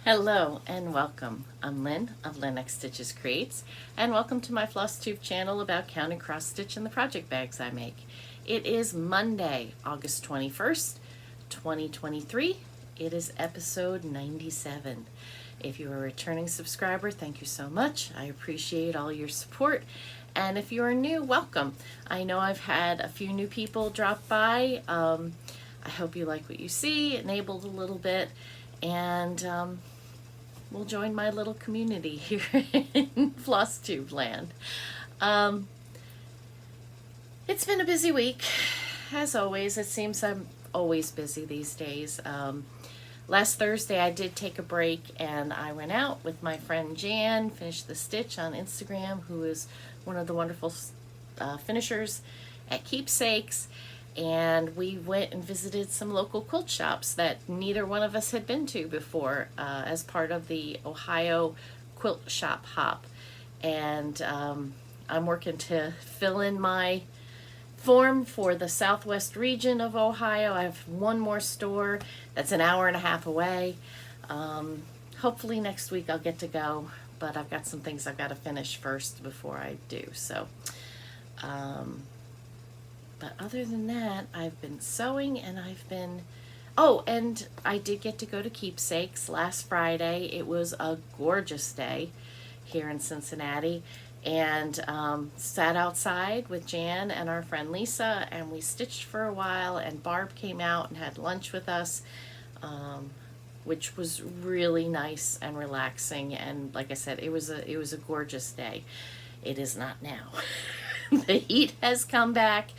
Hello and welcome. I'm Lynn of Lynn X Stitches Creates, and welcome to my Flosstube channel about counting cross stitch and the project bags I make. It is Monday, August 21st, 2023. It is episode 97. If you're a returning subscriber, thank you so much. I appreciate all your support. And if you're new, welcome. I know I've had a few new people drop by. I hope you like what you see, enabled a little bit, and will join my little community here in Flosstube land. It's been a busy week, as always. It seems I'm always busy these days. Last Thursday I did take a break and I went out with my friend Jan, finished the stitch on Instagram, who is one of the wonderful finishers at Keepsakes. And we went and visited some local quilt shops that neither one of us had been to before as part of the Ohio Quilt Shop Hop. And I'm working to fill in my form for the southwest region of Ohio. I have one more store that's an hour and a half away. Hopefully next week I'll get to go, but I've got some things I've got to finish first before I do. So. But other than that, I've been sewing and I've been, and I did get to go to Keepsakes last Friday. It was a gorgeous day here in Cincinnati, and sat outside with Jan and our friend Lisa, and we stitched for a while, and Barb came out and had lunch with us, which was really nice and relaxing. And like I said, it was a gorgeous day. It is not now. The heat has come back.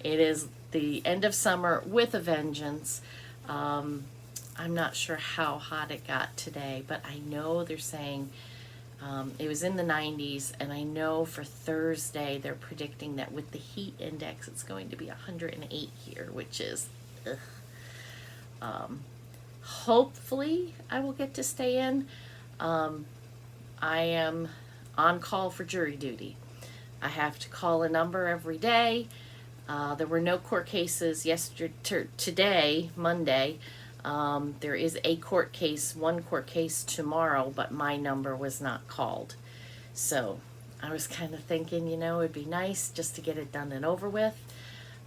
It is the end of summer with a vengeance. I'm not sure how hot it got today, but I know they're saying it was in the 90s, and I know for Thursday they're predicting that with the heat index it's going to be 108 here, which is hopefully I will get to stay in. I am on call for jury duty. I have to call a number every day. There were no court cases today, Monday. There is a court case, one court case tomorrow, but my number was not called. So I was kind of thinking, it'd be nice just to get it done and over with.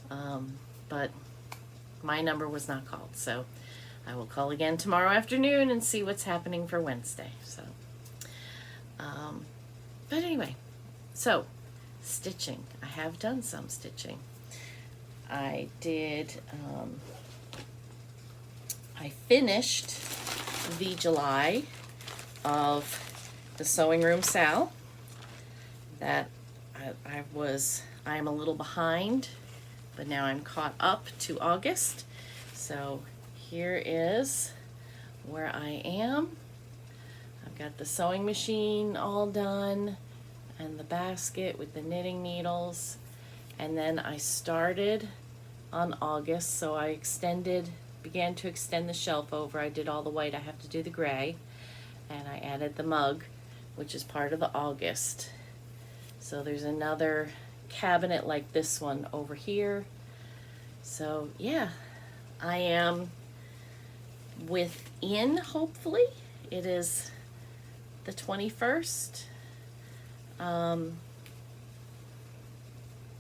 But my number was not called. So I will call again tomorrow afternoon and see what's happening for Wednesday. So, but anyway, so stitching. I have done some stitching. I did, I finished the July of the Sewing Room Sal. That I am a little behind, but now I'm caught up to August. So here is where I am. I've got the sewing machine all done, and the basket with the knitting needles. And then I started on August, so I began to extend the shelf over. I did all the white, I have to do the gray, and I added the mug, which is part of the August. So there's another cabinet like this one over here. So yeah, I am within, hopefully. It is the 21st.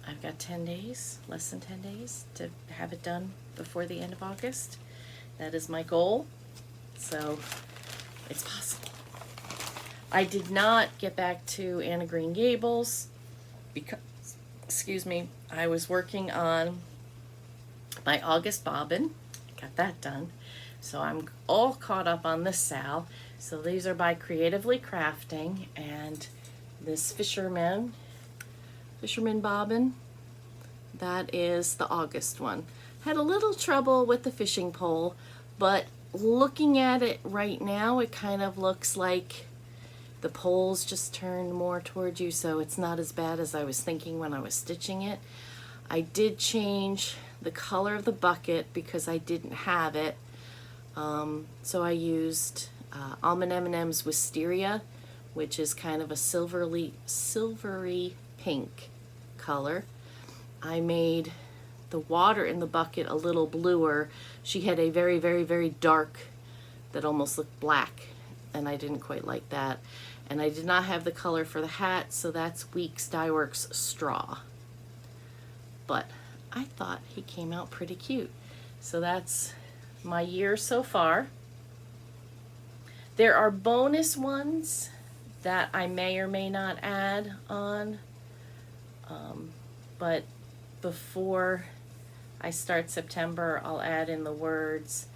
I've got 10 days, less than 10 days, to have it done before the end of August. That is my goal, so it's possible. I did not get back to Anna Green Gables because, I was working on my August bobbin. I got that done. So I'm all caught up on this Sal. So these are by Creatively Crafting, and this Fisherman bobbin, that is the August one. Had a little trouble with the fishing pole, but looking at it right now, it kind of looks like the pole's just turned more towards you, so it's not as bad as I was thinking when I was stitching it. I did change the color of the bucket because I didn't have it, so I used Almond M&M's Wisteria, which is kind of a silvery pink color. I made the water in the bucket a little bluer. She had a very, very, very dark that almost looked black and I didn't quite like that. And I did not have the color for the hat, so that's Weeks Dye Works Straw. But I thought he came out pretty cute. So that's my year so far. There are bonus ones that I may or may not add on, but before I start September, I'll add in the words,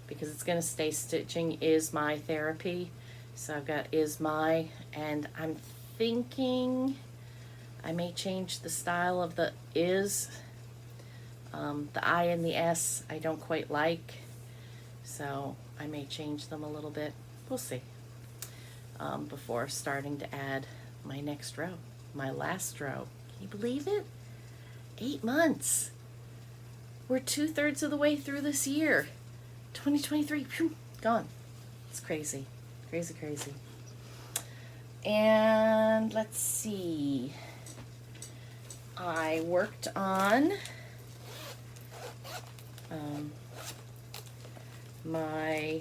because it's going to stay stitching is my therapy. So I've got is my, and I'm thinking I may change the style of the is. The I and the S I don't quite like, so I may change them a little bit. We'll see. Before starting to add my next row, my last row. Can you believe it? 8 months. We're 2/3 of the way through this year. 2023, phew, gone. It's crazy. Crazy, crazy. And let's see. I worked on my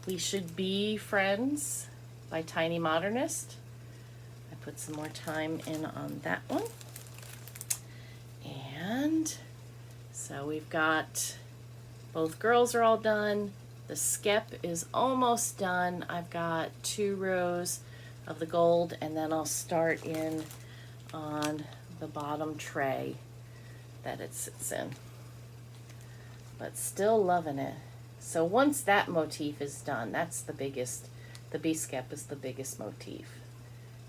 We Should Be Friends by Tiny Modernist. I put some more time in on that one. And so we've got, both girls are all done. The skep is almost done. I've got 2 rows of the gold, and then I'll start in on the bottom tray that it sits in. But still loving it. So once that motif is done, that's the biggest, the bee skep is the biggest motif.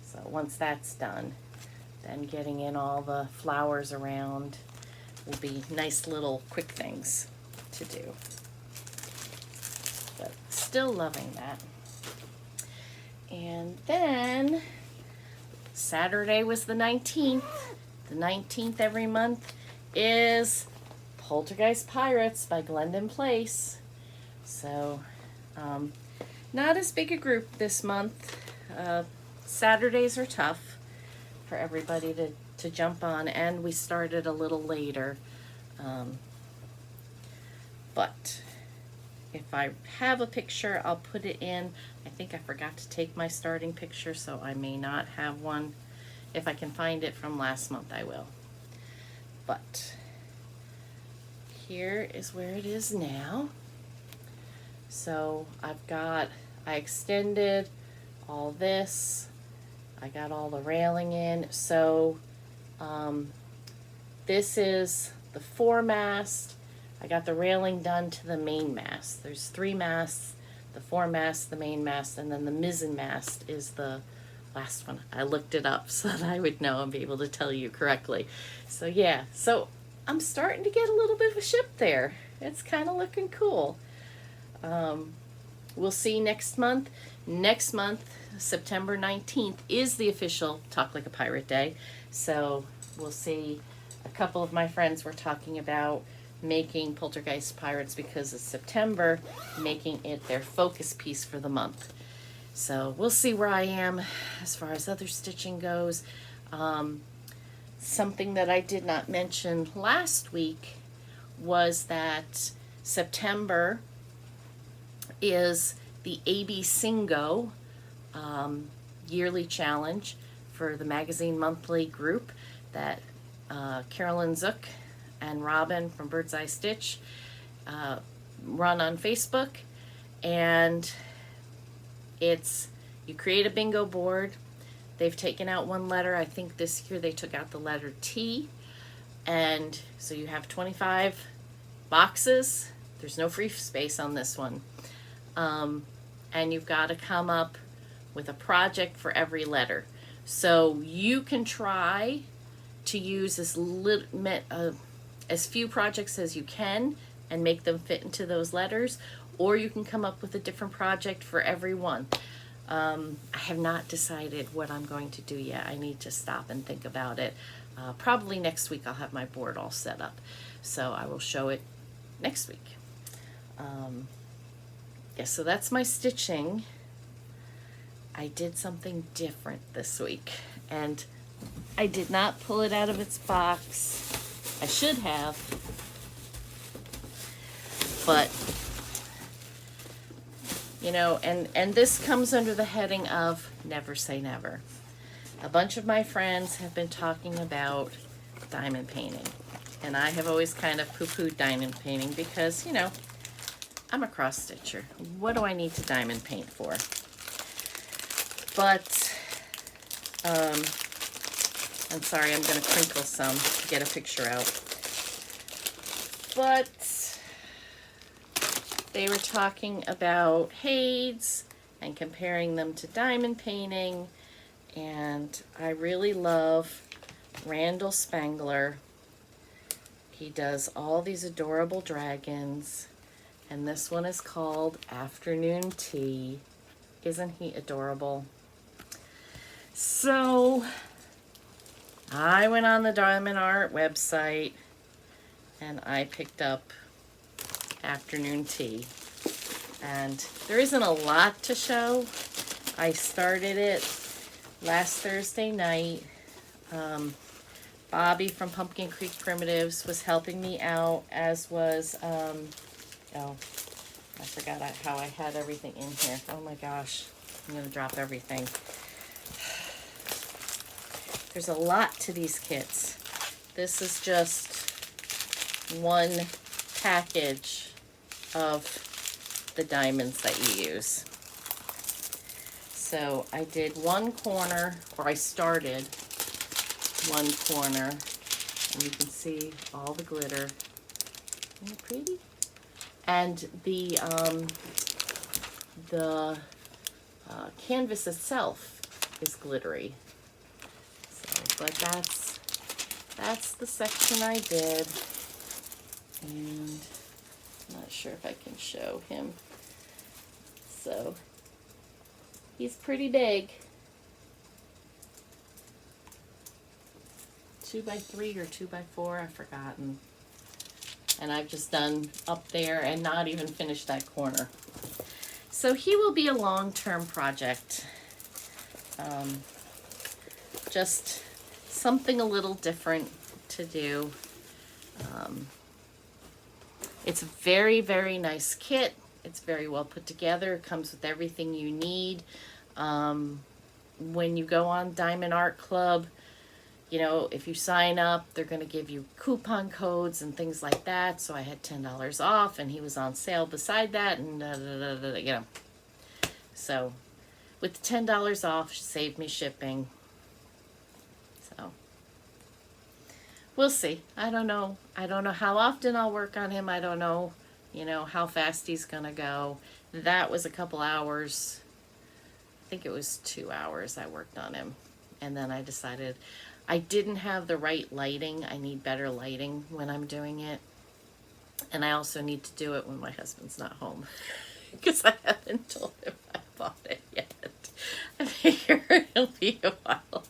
So once that's done, then getting in all the flowers around will be nice little quick things to do. But still loving that. And then Saturday was the 19th. The 19th every month is Poltergeist Pirates by Glendon Place. So, not as big a group this month. Saturdays are tough for everybody to jump on, and we started a little later. But if I have a picture, I'll put it in. I think I forgot to take my starting picture, so I may not have one. If I can find it from last month, I will. But here is where it is now. So I extended all this. I got all the railing in. So this is the foremast. I got the railing done to the main mast. There's 3 masts, the foremast, the main mast, and then the mizzen mast is the last one. I looked it up so that I would know and be able to tell you correctly. So yeah, so I'm starting to get a little bit of a ship there. It's kind of looking cool. We'll see next month. Next month, September 19th, is the official Talk Like a Pirate Day. So we'll see. A couple of my friends were talking about making Poltergeist Pirates, because it's September, making it their focus piece for the month. So we'll see where I am as far as other stitching goes. Something that I did not mention last week was that September is the AB Singo yearly challenge for the Magazine Monthly group that Carolyn Zook and Robin from Bird's Eye Stitch run on Facebook. And it's, you create a bingo board. They've taken out one letter. I think this year they took out the letter T. And so you have 25 boxes. There's no free space on this one. And you've got to come up with a project for every letter. So you can try to use as few projects as you can and make them fit into those letters, or you can come up with a different project for every one. I have not decided what I'm going to do yet. I need to stop and think about it. Probably next week I'll have my board all set up, so I will show it next week. Yeah, so that's my stitching. I did something different this week, and I did not pull it out of its box. I should have, but You know, and this comes under the heading of never say never. A bunch of my friends have been talking about diamond painting. And I have always kind of poo-pooed diamond painting because, you know, I'm a cross-stitcher. What do I need to diamond paint for? But, I'm sorry, I'm going to crinkle some to get a picture out. But they were talking about Hades and comparing them to diamond painting. And I really love Randall Spangler. He does all these adorable dragons. And this one is called Afternoon Tea. Isn't he adorable? So I went on the Diamond Art website and I picked up Afternoon Tea. And there isn't a lot to show. I started it last Thursday night. Bobby from Pumpkin Creek Primitives was helping me out, as was, oh, I forgot how I had everything in here. Oh my gosh, I'm gonna drop everything. There's a lot to these kits. This is just one package of the diamonds that you use. So I did one corner, or I started one corner, and you can see all the glitter. Isn't it pretty? And the canvas itself is glittery. So, but that's the section I did, and I'm not sure if I can show him. So he's pretty big. 2x3 or 2x4, I've forgotten. And I've just done up there and not even finished that corner. So he will be a long-term project. Just something a little different to do. It's a very, very nice kit. It's very well put together. It comes with everything you need. When you go on Diamond Art Club, you know, if you sign up, they're going to give you coupon codes and things like that. So I had $10 off, and he was on sale beside that, and you know. So with the $10 off, saved me shipping. So we'll see. I don't know. I don't know how often I'll work on him. I don't know, you know, how fast he's going to go. That was a couple hours. I think it was 2 hours I worked on him. And then I decided I didn't have the right lighting. I need better lighting when I'm doing it. And I also need to do it when my husband's not home. Because I haven't told him I bought it yet. I figure it'll be a while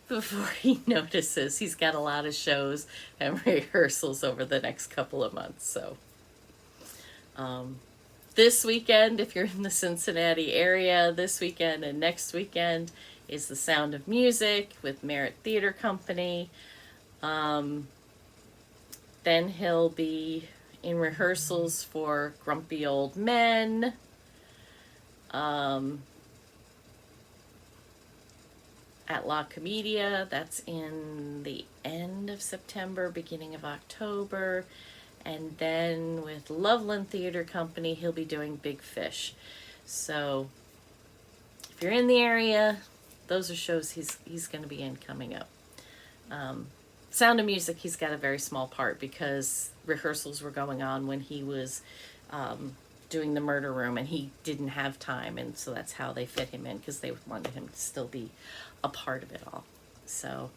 before he notices. He's got a lot of shows and rehearsals over the next couple of months. So this weekend, if you're in the Cincinnati area, this weekend and next weekend is The Sound of Music with Merritt Theater Company. Then he'll be in rehearsals for Grumpy Old Men. At La Comedia, that's in the end of September, beginning of October. And then with Loveland Theater Company, he'll be doing Big Fish. So if you're in the area, those are shows he's going to be in coming up. Sound of Music, he's got a very small part because rehearsals were going on when he was doing the Murder Room, and he didn't have time, and so that's how they fit him in, because they wanted him to still be a part of it all. So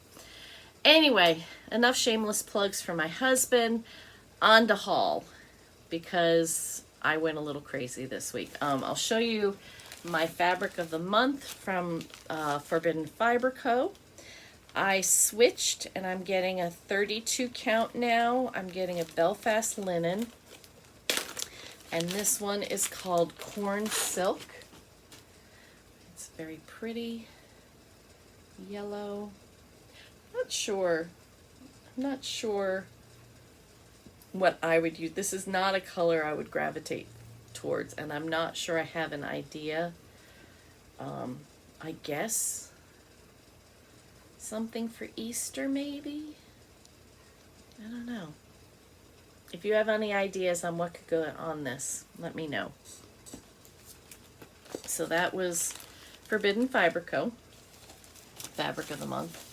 anyway, enough shameless plugs for my husband. On to haul, because I went a little crazy this week. I'll show you my fabric of the month from Forbidden Fiber Co. I switched, and I'm getting a 32 count now. I'm getting a Belfast linen, and this one is called Corn Silk. It's very pretty yellow. I'm not sure what I would use. This is not a color I would gravitate towards, and I'm not sure I have an idea. I guess something for Easter, maybe? I don't know. If you have any ideas on what could go on this, let me know. So that was Forbidden Fiber Co. Fabric of the Month.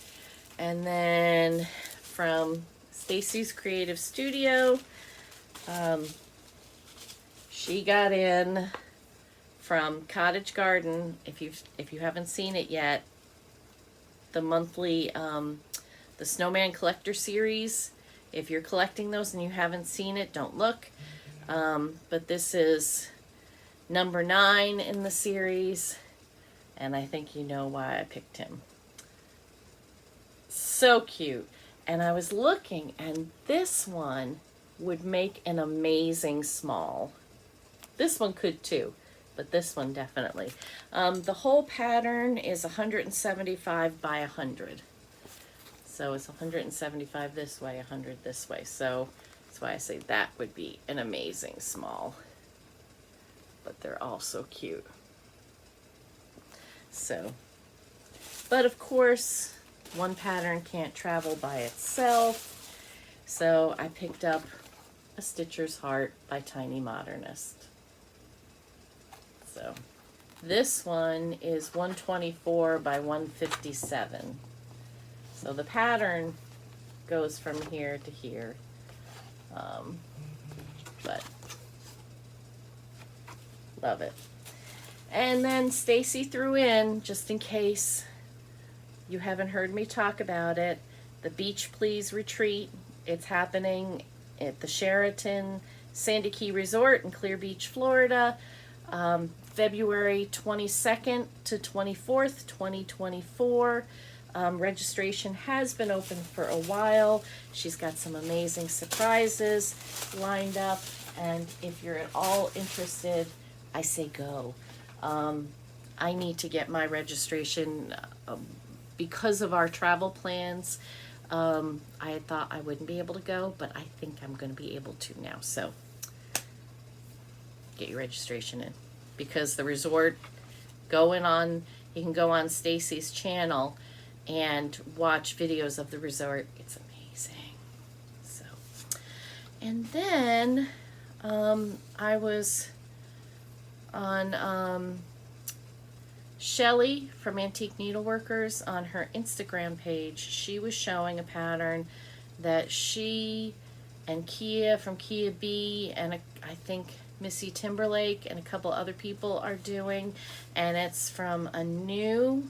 And then from Stacy's Creative Studio, she got in from Cottage Garden. If you haven't seen it yet, the monthly the Snowman Collector series. If you're collecting those and you haven't seen it, don't look. But this is number 9 in the series, and I think you know why I picked him. So cute. And I was looking, and this one would make an amazing small. This one could too, but this one definitely. The whole pattern is 175 by 100. So it's 175 this way, 100 this way. So that's why I say that would be an amazing small. But they're all so cute. So, but of course, one pattern can't travel by itself. So I picked up A Stitcher's Heart by Tiny Modernist. So this one is 124 by 157. So the pattern goes from here to here. But love it. And then Stacy threw in, just in case you haven't heard me talk about it, the Beach Please Retreat. It's happening at the Sheraton Sandy Key Resort in Clear Beach, Florida, February 22nd to 24th, 2024. Registration has been open for a while. She's got some amazing surprises lined up, and if you're at all interested, I say go. I need to get my registration because of our travel plans. I had thought I wouldn't be able to go, but I think I'm going to be able to now. So get your registration in, because the resort going on, you can go on Stacy's channel and watch videos of the resort. It's amazing. So, and then I was on Shelly from Antique Needleworkers on her Instagram page. She was showing a pattern that she and Kia from Kia B and I think Missy Timberlake and a couple other people are doing, and it's from a new,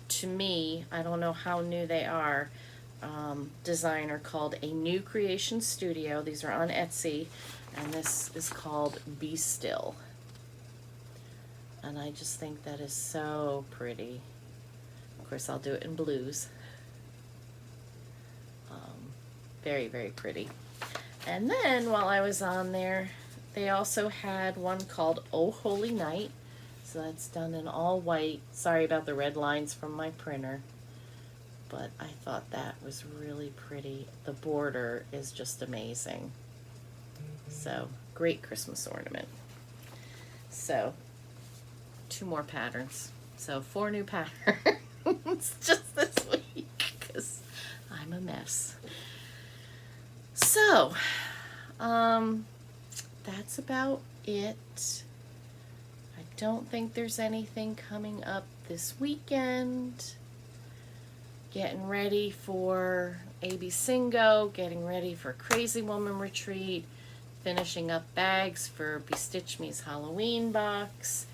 to me, I don't know how new they are, designer called A New Creation Studio. These are on Etsy, and this is called Be Still. And I just think that is so pretty. Of course, I'll do it in blues. Very, very pretty. And then while I was on there, they also had one called Oh Holy Night. So that's done in all white. Sorry about the red lines from my printer, but I thought that was really pretty. The border is just amazing. So, great Christmas ornament. So, 2 more patterns. So 4 new patterns just this week, because I'm a mess. So, that's about it. I don't think there's anything coming up this weekend. Getting ready for AB Singo, getting ready for Crazy Woman Retreat, finishing up bags for Bestitch Me's Halloween box.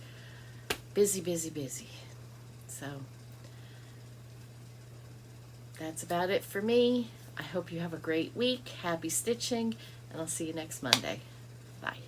Busy, busy, busy. So, that's about it for me. I hope you have a great week. Happy stitching, and I'll see you next Monday. Bye.